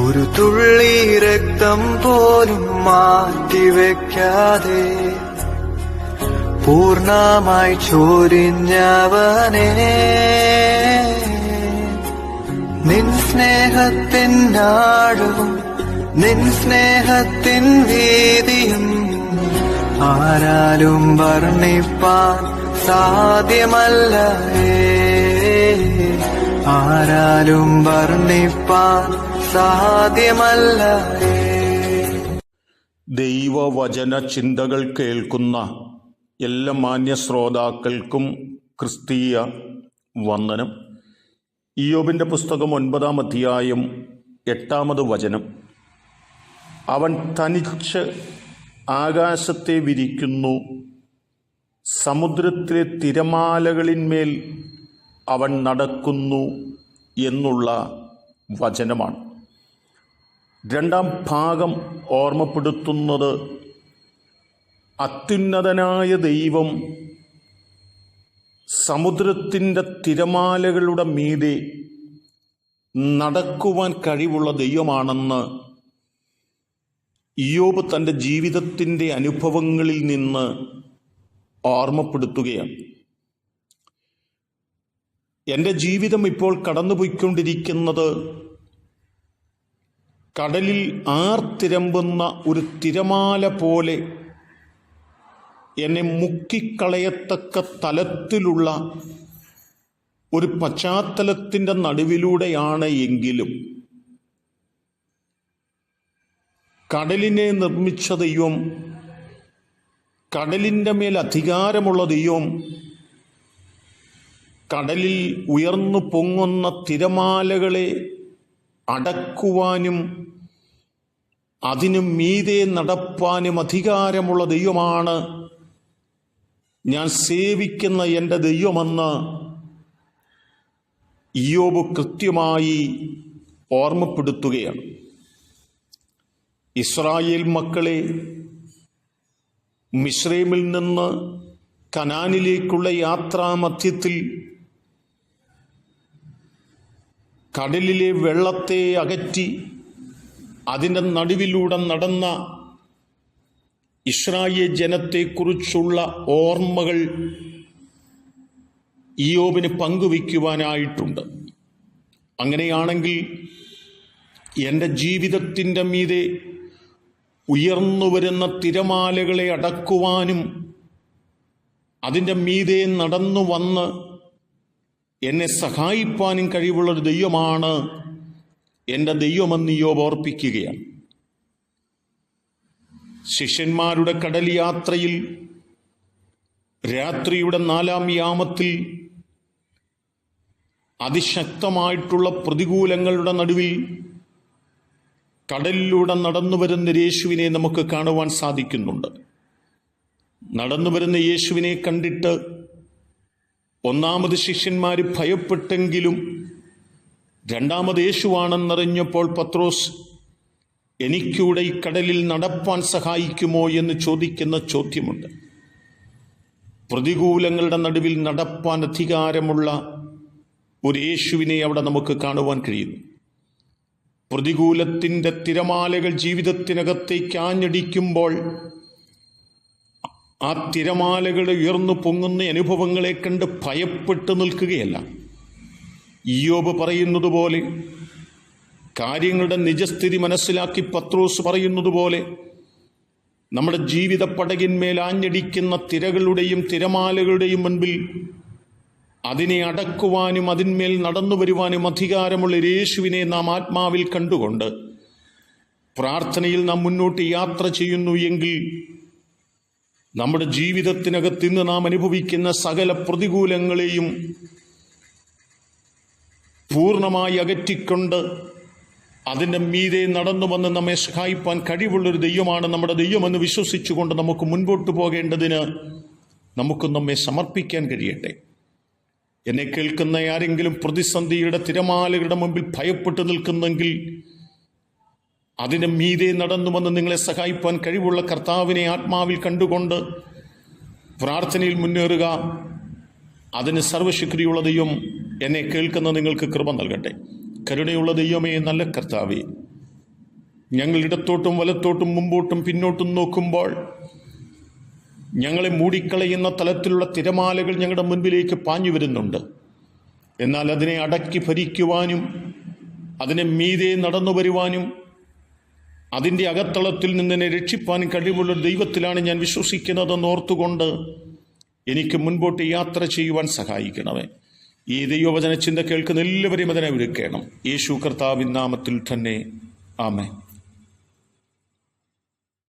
ഒരു തുള്ളി രക്തം പോലും മാറ്റിവെക്കാതെ പൂർണ്ണമായി ചൊരിഞ്ഞവനേ, നിൻ സ്നേഹത്തിൻ ആഴവും നിൻ സ്നേഹത്തിൻ വീതിയും ആരാലും വർണ്ണിപ്പാൻ സാധ്യമല്ല, ആരാലും വർണ്ണിപ്പാൻ സാധ്യമല്ല. ദൈവവചന ചിന്തകൾ കേൾക്കുന്ന എല്ലാ മാന്യ ശ്രോതാക്കൾക്കും ക്രിസ്തീയ വന്ദനം. ഇയ്യോബിൻ്റെ പുസ്തകം 9-ാം അധ്യായം 8-ാമത് വചനം. അവൻ തനിച്ച് ആകാശത്തെ വിരിക്കുന്നു, സമുദ്രത്തിലെ തിരമാലകളിന്മേൽ അവൻ നടക്കുന്നു എന്നുള്ള വചനമാണ്. രണ്ടാം ഭാഗം ഓർമ്മപ്പെടുത്തുന്നത് അത്യുന്നതനായ ദൈവം സമുദ്രത്തിൻ്റെ തിരമാലകളുടെ മീതെ നടക്കുവാൻ കഴിവുള്ള ദൈവമാണെന്ന് ഇയ്യോബ് തൻ്റെ ജീവിതത്തിൻ്റെ അനുഭവങ്ങളിൽ നിന്ന് ഓർമ്മപ്പെടുത്തുകയാണ്. എൻ്റെ ജീവിതം ഇപ്പോൾ കടന്നുപോയിക്കൊണ്ടിരിക്കുന്നത് കടലിൽ ആർത്തിരമ്പുന്ന ഒരു തിരമാല പോലെ എന്നെ മുക്കിക്കളയത്തക്ക തലത്തിലുള്ള ഒരു പശ്ചാത്തലത്തിൻ്റെ നടുവിലൂടെയാണ് എങ്കിലും കടലിനെ നിർമ്മിച്ച ദൈവം, കടലിൻ്റെ മേൽ അധികാരമുള്ള ദൈവം, കടലിൽ ഉയർന്നു പൊങ്ങുന്ന തിരമാലകളെ അടക്കുവാനും അതിനു മീതെ നടപ്പാനും അധികാരമുള്ള ദൈവമാണ് ഞാൻ സേവിക്കുന്ന എൻ്റെ ദൈവമെന്ന് ഇയ്യോബ് കൃത്യമായി ഓർമ്മപ്പെടുത്തുകയാണ്. ഇസ്രായേൽ മക്കളെ മിസ്രൈമിൽ നിന്ന് കനാനിലേക്കുള്ള യാത്രാമധ്യത്തിൽ കടലിലെ വെള്ളത്തെ അകറ്റി അതിൻ്റെ നടുവിലൂടെ നടന്ന ഇസ്രായേൽ ജനത്തെക്കുറിച്ചുള്ള ഓർമ്മകൾ ഇയ്യോബിന് പങ്കുവയ്ക്കുവാനായിട്ടുണ്ട്. അങ്ങനെയാണെങ്കിൽ എൻ്റെ ജീവിതത്തിൻ്റെ മീതെ ഉയർന്നു വരുന്ന തിരമാലകളെ അടക്കുവാനും അതിൻ്റെ മീതെ നടന്നു വന്ന് എന്നെ സഹായിപ്പാനും കഴിവുള്ളൊരു ദൈവമാണ് എൻ്റെ ദൈവമെന്ന് ഇയ്യോബ് ഓർപ്പിക്കുകയാണ്. ശിഷ്യന്മാരുടെ കടൽ യാത്രയിൽ രാത്രിയുടെ 4-ാം യാമത്തിൽ അതിശക്തമായിട്ടുള്ള പ്രതികൂലങ്ങളുടെ നടുവിൽ കടലിലൂടെ നടന്നു വരുന്ന യേശുവിനെ നമുക്ക് കാണുവാൻ സാധിക്കുന്നുണ്ട്. നടന്നു വരുന്ന യേശുവിനെ കണ്ടിട്ട് ഒന്നാമത് ശിഷ്യന്മാർ ഭയപ്പെട്ടെങ്കിലും രണ്ടാമത് യേശുവാണെന്നറിഞ്ഞപ്പോൾ പത്രോസ്, എനിക്കൂടെ ഈ കടലിൽ നടപ്പാൻ സഹായിക്കുമോ എന്ന് ചോദിക്കുന്ന ചോദ്യമുണ്ട്. പ്രതികൂലങ്ങളുടെ നടുവിൽ നടപ്പാൻ അധികാരമുള്ള ഒരു യേശുവിനെ അവിടെ നമുക്ക് കാണുവാൻ കഴിയുന്നു. പ്രതികൂലത്തിൻ്റെ തിരമാലകൾ ജീവിതത്തിനകത്തേക്ക് ആഞ്ഞടിക്കുമ്പോൾ ആ തിരമാലകൾ ഉയർന്നു പൊങ്ങുന്ന അനുഭവങ്ങളെ കണ്ട് ഭയപ്പെട്ടു നിൽക്കുകയല്ല. ഇയ്യോബ് പറയുന്നത് പോലെ, കാര്യങ്ങളുടെ നിജസ്ഥിതി മനസ്സിലാക്കി പത്രോസ് പറയുന്നത് പോലെ, നമ്മുടെ ജീവിത പടകിന്മേൽ ആഞ്ഞടിക്കുന്ന തിരകളുടെയും തിരമാലകളുടെയും മുൻപിൽ അതിനെ അടക്കുവാനും അതിന്മേൽ നടന്നു വരുവാനും അധികാരമുള്ള യേശുവിനെ നാം ആത്മാവിൽ കണ്ടുകൊണ്ട് പ്രാർത്ഥനയിൽ നാം മുന്നോട്ട് യാത്ര ചെയ്യുന്നു എങ്കിൽ നമ്മുടെ ജീവിതത്തിനകത്ത് ഇന്ന് നാം അനുഭവിക്കുന്ന സകല പ്രതികൂലങ്ങളെയും പൂർണ്ണമായി അകറ്റിക്കൊണ്ട് അതിൻ്റെ മീതെ നടന്നു വന്ന് നമ്മെ സഹായിപ്പാൻ കഴിവുള്ളൊരു ദൈവമാണ് നമ്മുടെ ദൈവമെന്ന് വിശ്വസിച്ചുകൊണ്ട് നമുക്ക് മുൻപോട്ട് പോകേണ്ടതിന് നമുക്ക് നമ്മെ സമർപ്പിക്കാൻ കഴിയട്ടെ. എന്നെ കേൾക്കുന്ന ആരെങ്കിലും പ്രതിസന്ധിയുടെ തിരമാലകളുടെ മുമ്പിൽ ഭയപ്പെട്ടു നിൽക്കുന്നെങ്കിൽ അതിൻ്റെ മീതെ നടന്നു വന്ന് നിങ്ങളെ സഹായിപ്പാൻ കഴിവുള്ള കർത്താവിനെ ആത്മാവിൽ കണ്ടുകൊണ്ട് പ്രാർത്ഥനയിൽ മുന്നേറുക. അതിന് സർവശക്തിയുള്ള ദൈവം എന്നെ കേൾക്കുന്ന നിങ്ങൾക്ക് കൃപ നൽകട്ടെ. കരുണയുള്ള ദൈവമേ, നല്ല കർത്താവേ, ഞങ്ങൾ ഇടത്തോട്ടും വലത്തോട്ടും മുമ്പോട്ടും പിന്നോട്ടും നോക്കുമ്പോൾ ഞങ്ങളെ മൂടിക്കളയുന്ന തലത്തിലുള്ള തിരമാലകൾ ഞങ്ങളുടെ മുൻപിലേക്ക് പാഞ്ഞു വരുന്നുണ്ട്. എന്നാൽ അതിനെ അടക്കി ഭരിക്കുവാനും അതിനെ മീതെ നടന്നു വരുവാനും അതിൻ്റെ അകത്തളത്തിൽ നിന്നെ രക്ഷിപ്പാനും കഴിവുള്ള ദൈവത്തിലാണ് ഞാൻ വിശ്വസിക്കുന്നതെന്ന് ഓർത്തുകൊണ്ട് എനിക്ക് മുൻപോട്ട് യാത്ര ചെയ്യുവാൻ സഹായിക്കണമേ. ഈ ദൈവവചന ചിന്ത കേൾക്കുന്ന എല്ലാവരെയും അതിനെ ഒരുക്കണം. യേശു കർത്താവിൻ നാമത്തിൽ തന്നെ ആമേൻ.